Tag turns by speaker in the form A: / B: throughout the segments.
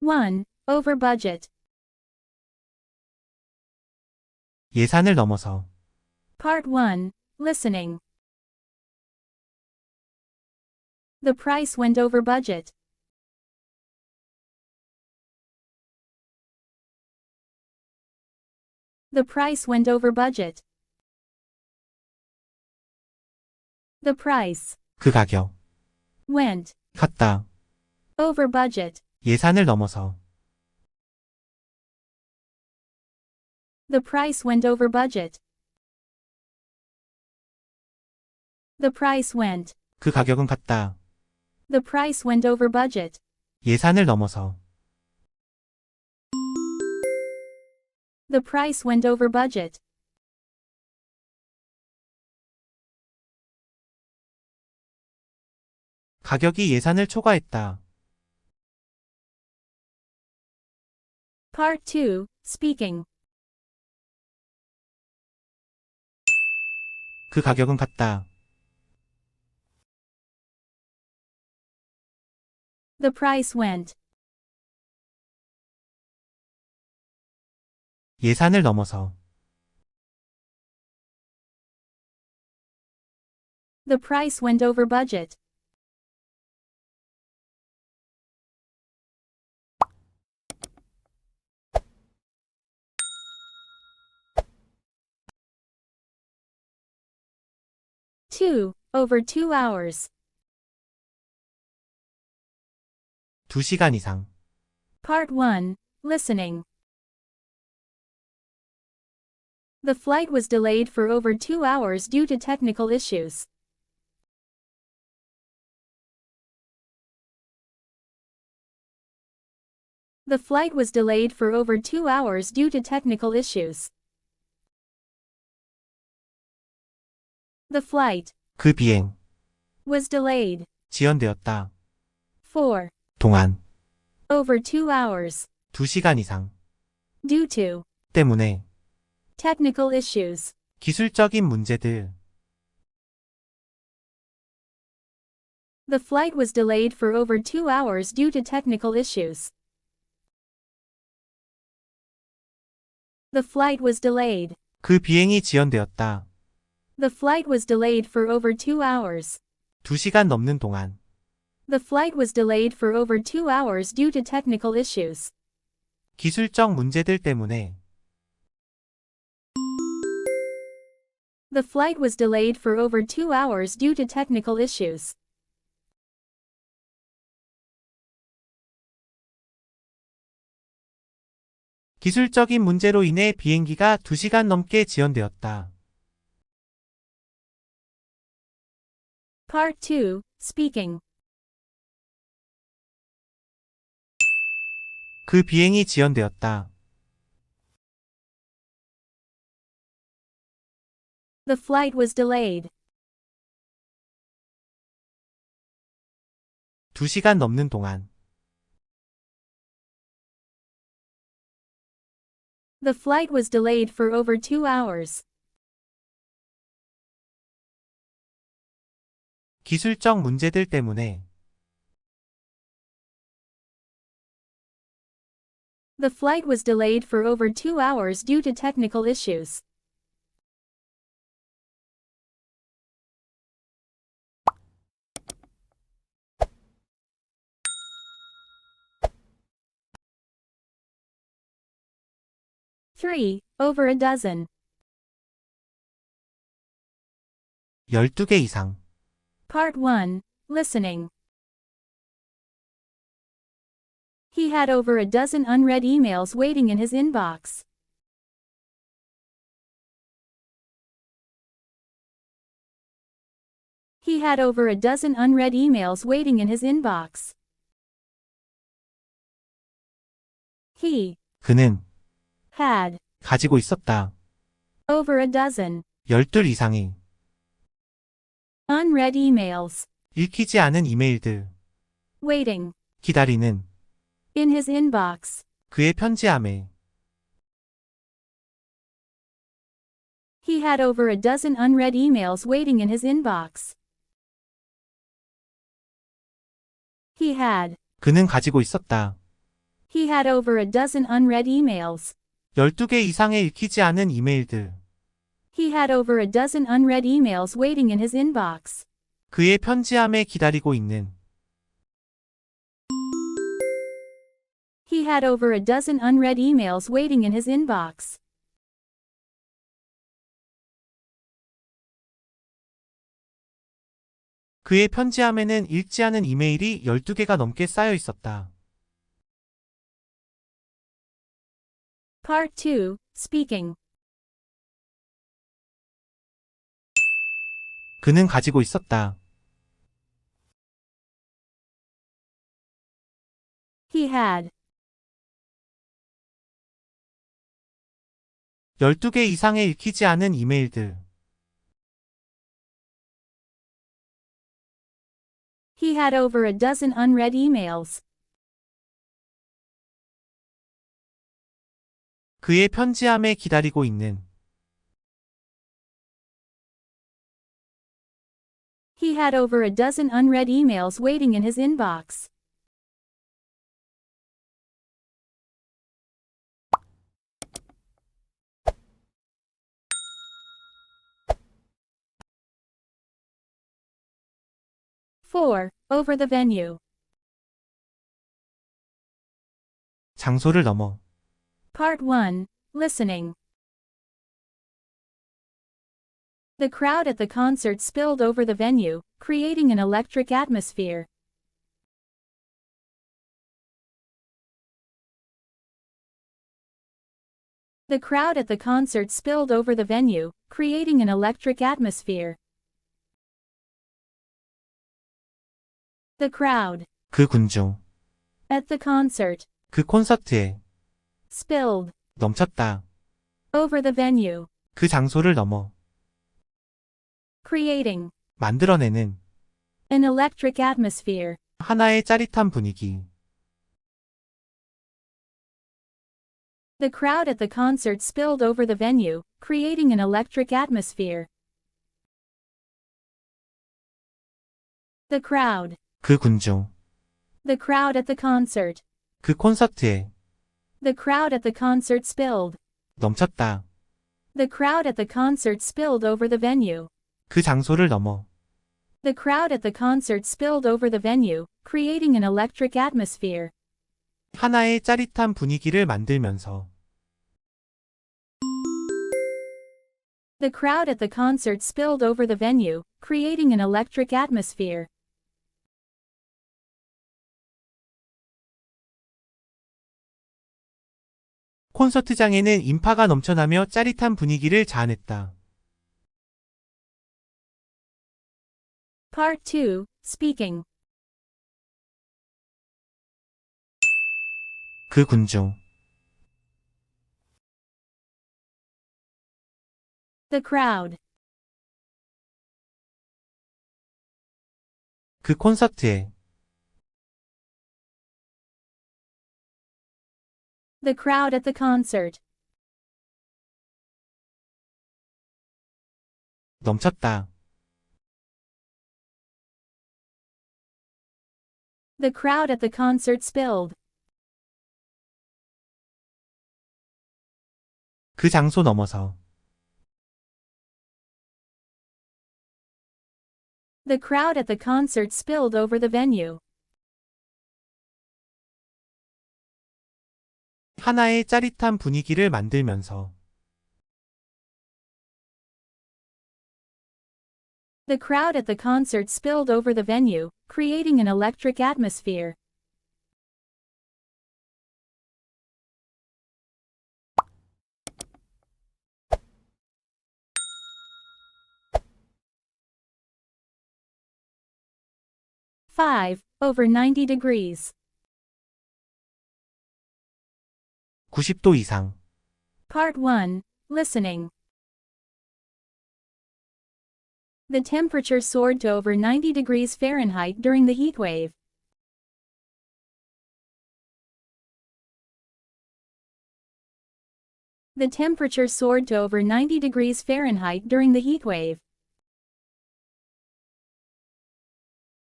A: 1. Over budget.
B: 예산을 넘어서.
A: Part 1. Listening. The price went over budget. The price went over budget. The price
B: 그 가격.
A: went
B: 갔다.
A: over budget.
B: 예산을 넘어서.
A: The price went over budget. The price went.
B: 그 가격은 갔다.
A: The price went over budget.
B: 예산을 넘어서.
A: The price went over budget.
B: 가격이 예산을 초과했다.
A: Part 2. Speaking.
B: 그 가격은 갔다.
A: The price went.
B: 예산을 넘어서.
A: The price went over budget. Two. Over 2 hours.
B: 2시간 이상.
A: Part 1. Listening. The flight was delayed for over 2 hours due to technical issues. The flight was delayed for over 2 hours due to technical issues. The flight
B: 그 비행.
A: was delayed
B: 지연되었다.
A: for
B: 동안.
A: over 2 hours
B: 2시간 이상.
A: due to
B: 때문에.
A: technical issues.
B: 기술적인 문제들.
A: The flight was delayed for over 2 hours due to technical issues. The flight was delayed.
B: 그 비행이 지연되었다.
A: The flight was delayed for over 2 hours.
B: 2시간 넘는 동안.
A: The flight was delayed for over 2 hours due to technical issues.
B: 기술적 문제들 때문에.
A: The flight was delayed for over 2 hours due to technical issues.
B: 기술적인 문제로 인해 비행기가 2시간 넘게 지연되었다.
A: Part 2. Speaking.
B: 그 비행이 지연되었다.
A: The flight was delayed.
B: 2시간 넘는 동안.
A: The flight was delayed for over 2 hours.
B: 기술적 문제들 때문에.
A: The flight was delayed for over 2 hours due to technical issues. Three. Over a dozen.
B: 12개 이상.
A: Part 1. Listening. He had over a dozen unread emails waiting in his inbox. He had over a dozen unread emails waiting in his inbox. He
B: 그는
A: had
B: 가지고 있었다.
A: over a dozen
B: 12 이상의
A: unread emails
B: 읽히지 않은 이메일들.
A: waiting
B: 기다리는
A: in his inbox.
B: 그의 편지함에.
A: He had over a dozen unread emails waiting in his inbox. He had
B: 그는 가지고 있었다.
A: He had over a dozen unread emails.
B: 12개 이상의 읽히지 않은 이메일들.
A: He had over a dozen unread emails waiting in his inbox.
B: 그의 편지함에 기다리고 있는.
A: He had over a dozen unread emails waiting in his inbox.
B: 그의 편지함에는 읽지 않은 이메일이 12개가 넘게 쌓여 있었다.
A: Part 2, Speaking.
B: 그는 가지고 있었다.
A: He had.
B: 12개 이상의 읽히지 않은 이메일들.
A: He had over a dozen unread emails.
B: 그의 편지함에 기다리고 있는.
A: He had over a dozen unread emails waiting in his inbox. Four, over the venue.
B: 장소를 넘어.
A: Part 1, Listening. The crowd at the concert spilled over the venue, creating an electric atmosphere. The crowd at the concert spilled over the venue, creating an electric atmosphere. The crowd.
B: 그 군중.
A: At the concert.
B: 그 콘서트에.
A: Spilled.
B: 넘쳤다.
A: Over the venue.
B: 그 장소를 넘어.
A: Creating.
B: 만들어내는.
A: An electric atmosphere.
B: 하나의 짜릿한 분위기.
A: The crowd at the concert spilled over the venue, creating an electric atmosphere. The crowd.
B: 그 군중.
A: The crowd at the concert.
B: 그 콘서트에.
A: The crowd at the concert spilled.
B: 넘쳤다.
A: The crowd at the concert spilled over the venue.
B: 그 장소를 넘어.
A: The crowd at the concert spilled over the venue, creating an electric atmosphere.
B: 하나의 짜릿한 분위기를 만들면서.
A: The crowd at the concert spilled over the venue, creating an electric atmosphere.
B: 콘서트장에는 인파가 넘쳐나며 짜릿한 분위기를 자아냈다.
A: Part 2, Speaking.
B: 그 군중.
A: The crowd.
B: 그 콘서트에.
A: The crowd at the concert.
B: 넘쳤다.
A: The crowd at the concert spilled.
B: 그 장소 넘어서.
A: The crowd at the concert spilled over the venue.
B: 하나의 짜릿한 분위기를 만들면서.
A: The crowd at the concert spilled over the venue, creating an electric atmosphere. Five, over 90 degrees.
B: 90도 이상.
A: Part 1, Listening. The temperature soared to over 90 degrees Fahrenheit during the heat wave. The temperature soared to over 90 degrees Fahrenheit during the heat wave.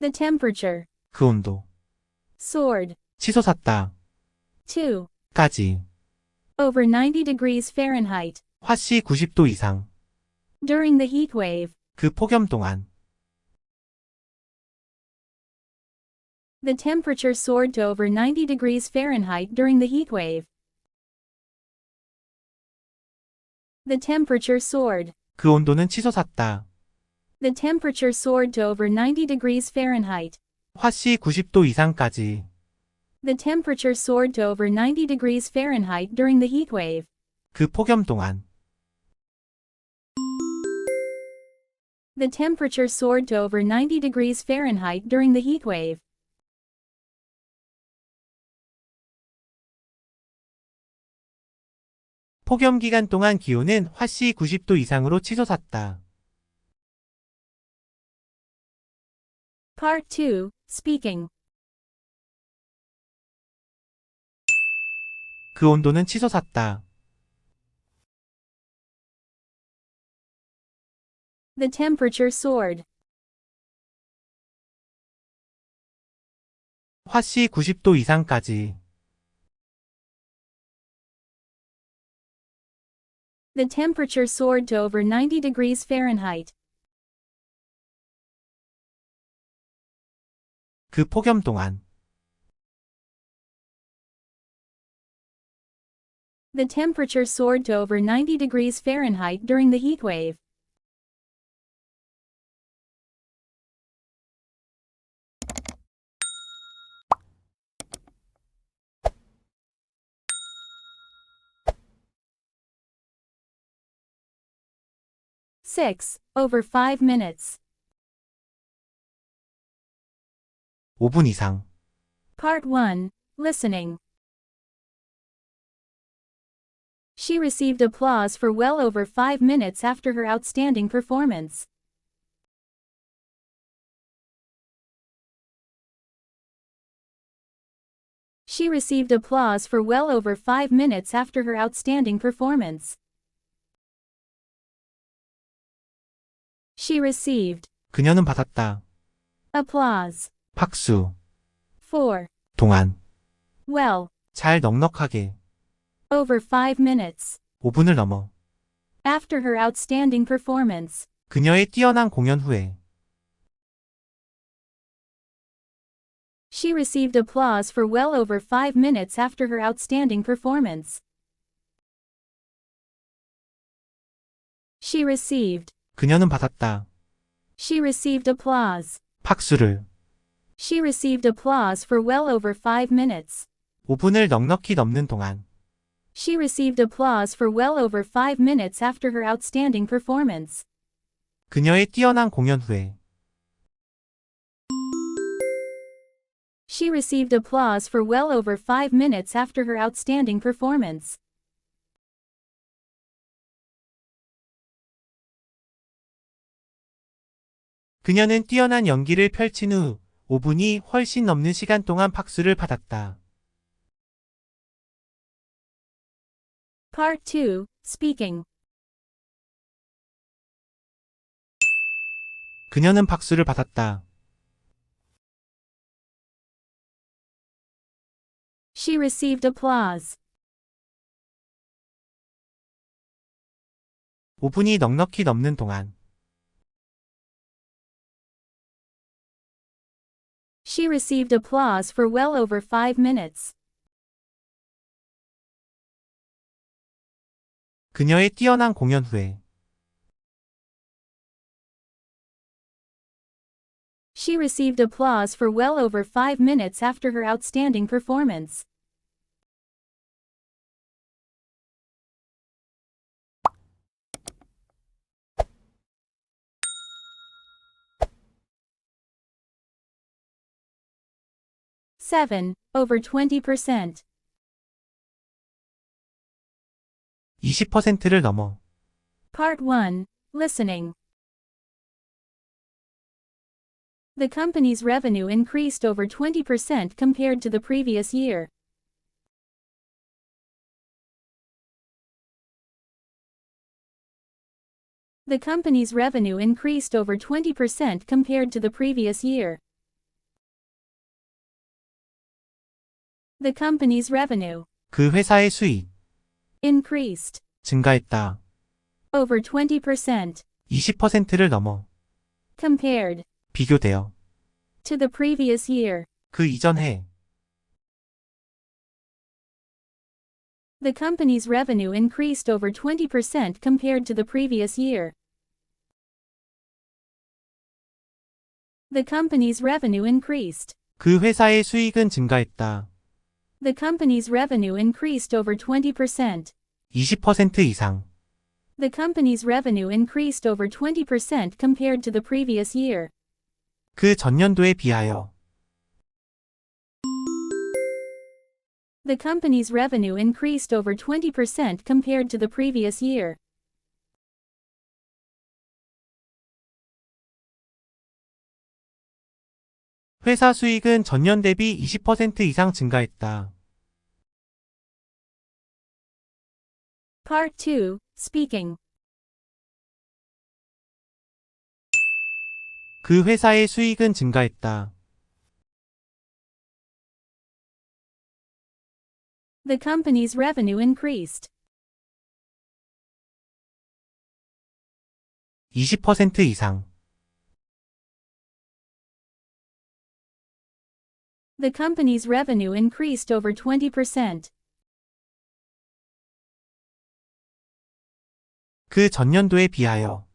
A: The temperature
B: 그 온도.
A: soared
B: 치솟았다.
A: 2.
B: 까지.
A: Over 90 degrees Fahrenheit.
B: 화씨 90도 이상.
A: During the heat wave.
B: 그 폭염 동안.
A: The temperature soared to over 90 degrees Fahrenheit during the heat wave. The temperature soared.
B: 그 온도는 치솟았다.
A: The temperature soared to over 90 degrees Fahrenheit.
B: 화씨 90도 이상까지.
A: The temperature soared to over 90 degrees Fahrenheit during the heat wave.
B: 그 폭염 동안.
A: The temperature soared to over 90 degrees Fahrenheit during the heat wave.
B: 폭염 기간 동안 기온은 화씨 90도 이상으로 치솟았다.
A: Part 2, Speaking.
B: 그 온도는 치솟았다.
A: The temperature soared.
B: 화씨 90도 이상까지.
A: The temperature soared to over 90 degrees Fahrenheit.
B: 그 폭염 동안.
A: The temperature soared to over 90 degrees Fahrenheit during the heat wave. Six, over 5 minutes.
B: 5분 이상.
A: Part 1, Listening. She received applause for well over 5 minutes after her outstanding performance. She received applause for well over 5 minutes after her outstanding performance. She received
B: 그녀는 받았다.
A: applause
B: 박수.
A: for
B: 동안.
A: well
B: 잘 넉넉하게.
A: over 5 minutes
B: 5분을 넘어.
A: after her outstanding performance.
B: 그녀의 뛰어난 공연 후에.
A: She received applause for well over 5 minutes after her outstanding performance. She received
B: 그녀는 받았다.
A: She received applause.
B: 박수를.
A: She received applause for well over 5 minutes.
B: 5분을 넉넉히 넘는 동안.
A: She received applause for well over 5 minutes after her outstanding performance.
B: 그녀의 뛰어난 공연 후에.
A: She received applause for well over 5 minutes after her outstanding performance.
B: 그녀는 뛰어난 연기를 펼친 후 5분이 훨씬 넘는 시간 동안 박수를 받았다.
A: Part 2, Speaking.
B: 그녀는 박수를 받았다.
A: She received applause.
B: 5분이 넉넉히 넘는 동안.
A: She received applause for well over 5 minutes.
B: 그녀의 뛰어난 공연 후에.
A: She received applause for well over 5 minutes after her outstanding performance. Seven, over 20%.
B: 20%를 넘어.
A: Part 1, Listening. The company's revenue increased over 20% compared to the previous year. The company's revenue increased over 20% compared to the previous year. The company's revenue
B: 그 회사의 수익,
A: increased
B: 증가했다.
A: over 20%
B: 20%를 넘어.
A: compared
B: 비교되어.
A: to the previous year.
B: 그 이전 해.
A: The company's revenue increased over 20% compared to the previous year. The company's revenue increased.
B: 그 회사의 수익은 증가했다.
A: The company's revenue increased over 20%.
B: 20% 이상.
A: The company's revenue increased over 20% compared to the previous year.
B: 그 전년도에 비하여.
A: The company's revenue increased over 20% compared to the previous year.
B: 회사 수익은 전년 대비 20% 이상 증가했다.
A: Part 2, Speaking.
B: 그 회사의 수익은 증가했다.
A: The company's revenue increased.
B: 20% 이상.
A: The company's revenue increased over 20%.
B: 그 전년도에 비하여.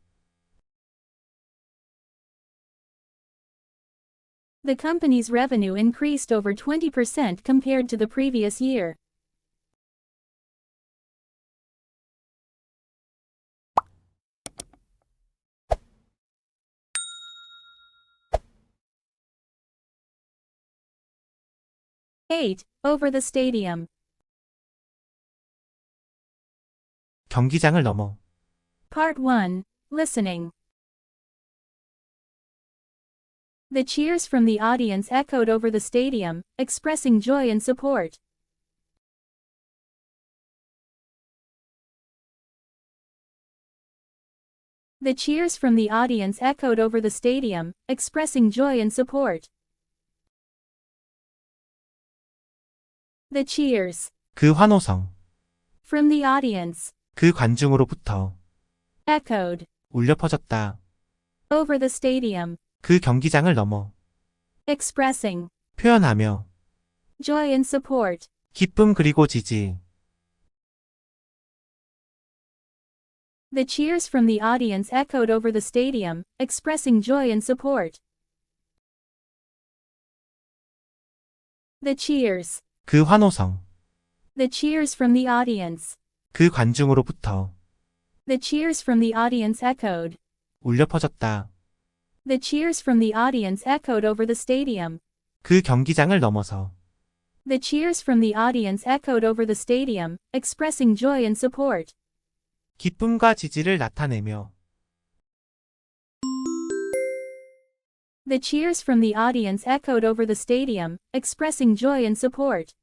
A: The company's revenue increased over 20% compared to the previous year. Eight, over the stadium.
B: 경기장을 넘어.
A: Part 1, Listening. The cheers from the audience echoed over the stadium, expressing joy and support. The cheers from the audience echoed over the stadium, expressing joy and support. The cheers
B: 그 환호성.
A: from the audience
B: 그 관중으로부터.
A: echoed
B: 울려 퍼졌다.
A: over the stadium,
B: 그 경기장을 넘어.
A: expressing
B: 표현하며.
A: joy and support.
B: 기쁨 그리고 지지.
A: The cheers from the audience echoed over the stadium, expressing joy and support. The cheers
B: 그 환호성.
A: The cheers from the audience.
B: 그 관중으로부터.
A: The cheers from the audience echoed.
B: 울려 퍼졌다.
A: The cheers from the audience echoed over the stadium.
B: 그 경기장을 넘어서.
A: The cheers from the audience echoed over the stadium, expressing joy and support.
B: 기쁨과 지지를 나타내며.
A: The cheers from the audience echoed over the stadium, expressing joy and support.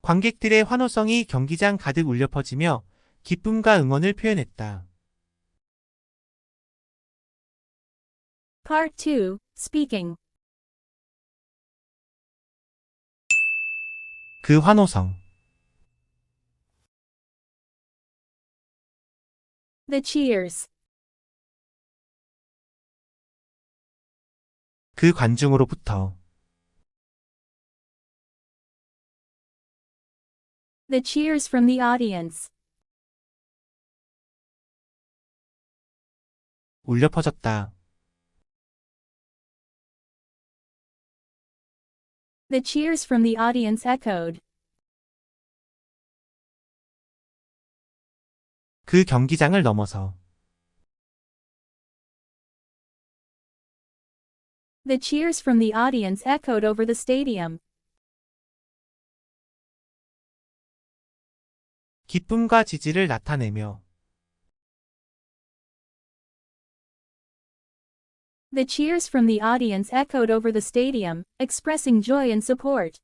B: 관객들의 환호성이 경기장 가득 울려 퍼지며 기쁨과 응원을 표현했다.
A: Part 2, Speaking.
B: 그 환호성.
A: The cheers
B: 그 관중으로부터.
A: The cheers from the audience.
B: 울려 퍼졌다.
A: The cheers from the audience echoed.
B: 그 경기장을 넘어서.
A: The cheers from the audience echoed over the stadium.
B: 기쁨과 지지를 나타내며.
A: The cheers from the audience echoed over the stadium, expressing joy and support.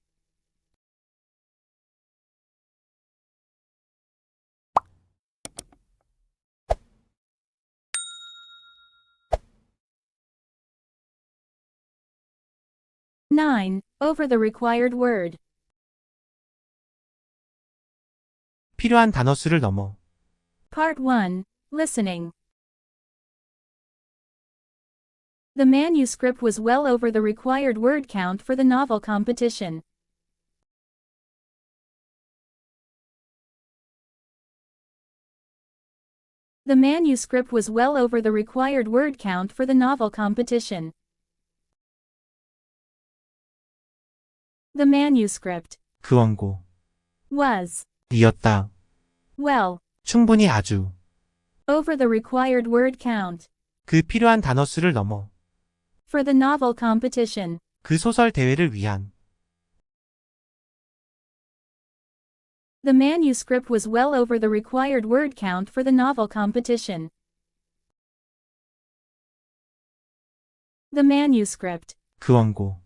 A: 9. Over the required word.
B: 필요한 단어 수를 넘어.
A: Part 1. Listening. The manuscript was well over the required word count for the novel competition. The manuscript was well over the required word count for the novel competition. The manuscript
B: 그 원고.
A: was
B: 이었다.
A: well
B: 충분히 아주.
A: over the required word count
B: 그 필요한 단어 수를 넘어.
A: for the novel competition.
B: 그 소설 대회를 위한.
A: The manuscript was well over the required word count for the novel competition. The manuscript.
B: 그 원고.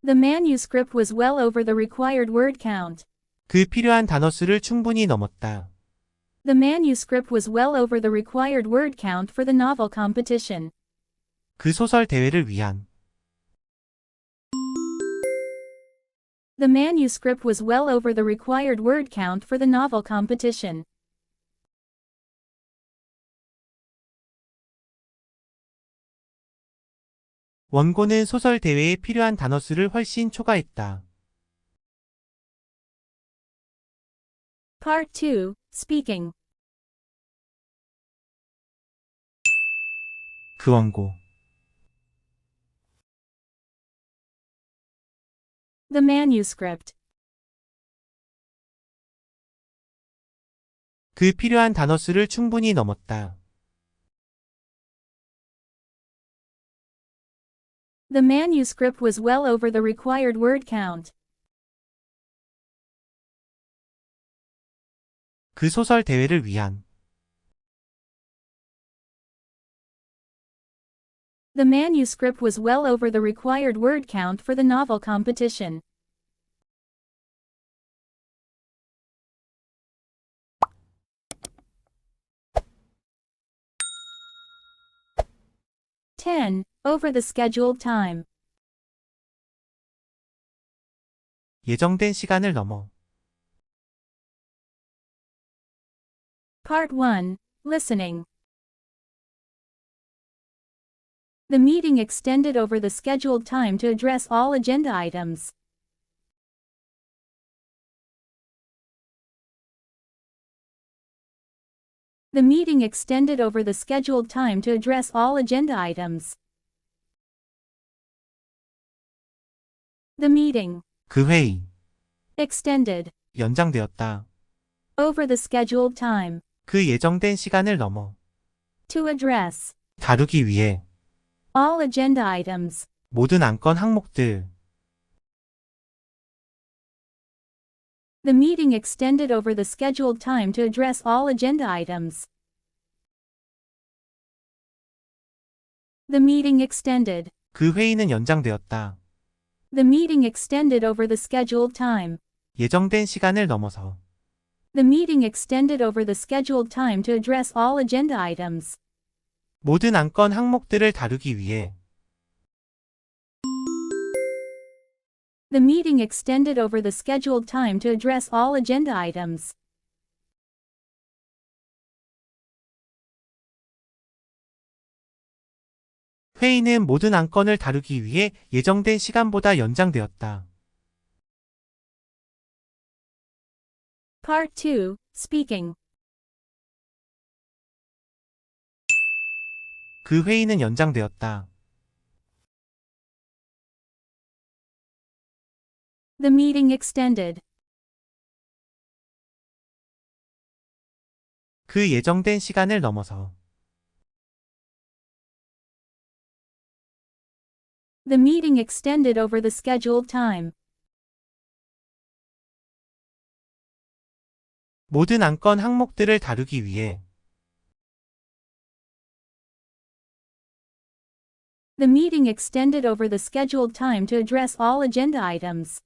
A: The manuscript was well over the required word count.
B: 그 필요한 단어 수를 충분히 넘었다.
A: The manuscript was well over the required word count for the novel competition.
B: 그 소설 대회를 위한.
A: The manuscript was well over the required word count for the novel competition.
B: 원고는 소설 대회에 필요한 단어 수를 훨씬 초과했다.
A: Part 2. Speaking.
B: 그 원고.
A: The manuscript.
B: 그 필요한 단어 수를 충분히 넘었다.
A: The manuscript was well over the required word count.
B: 그 소설 대회를 위한.
A: The manuscript was well over the required word count for the novel competition. (10) Over the scheduled time.
B: 예정된 시간을 넘어.
A: Part 1. Listening. The meeting extended over the scheduled time to address all agenda items. The meeting extended over the scheduled time to address all agenda items. The meeting
B: 그 회의.
A: extended
B: 연장되었다.
A: over the scheduled time
B: 그 예정된 시간을 넘어.
A: to address
B: 다루기 위해.
A: all agenda items.
B: 모든 안건 항목들.
A: The meeting extended over the scheduled time to address all agenda items. The meeting extended.
B: 그 회의는 연장되었다.
A: The meeting extended over the scheduled time.
B: 예정된 시간을 넘어서.
A: The meeting extended over the scheduled time to address all agenda items.
B: 모든 안건 항목들을 다루기 위해.
A: The meeting extended over the scheduled time to address all agenda items.
B: 회의는 모든 안건을 다루기 위해 예정된 시간보다 연장되었다.
A: Part 2. Speaking.
B: 그 회의는 연장되었다.
A: The meeting extended.
B: 그 예정된 시간을 넘어서.
A: The meeting extended over the scheduled time.
B: 모든 안건 항목들을 다루기 위해.
A: The meeting extended over the scheduled time to address all agenda items.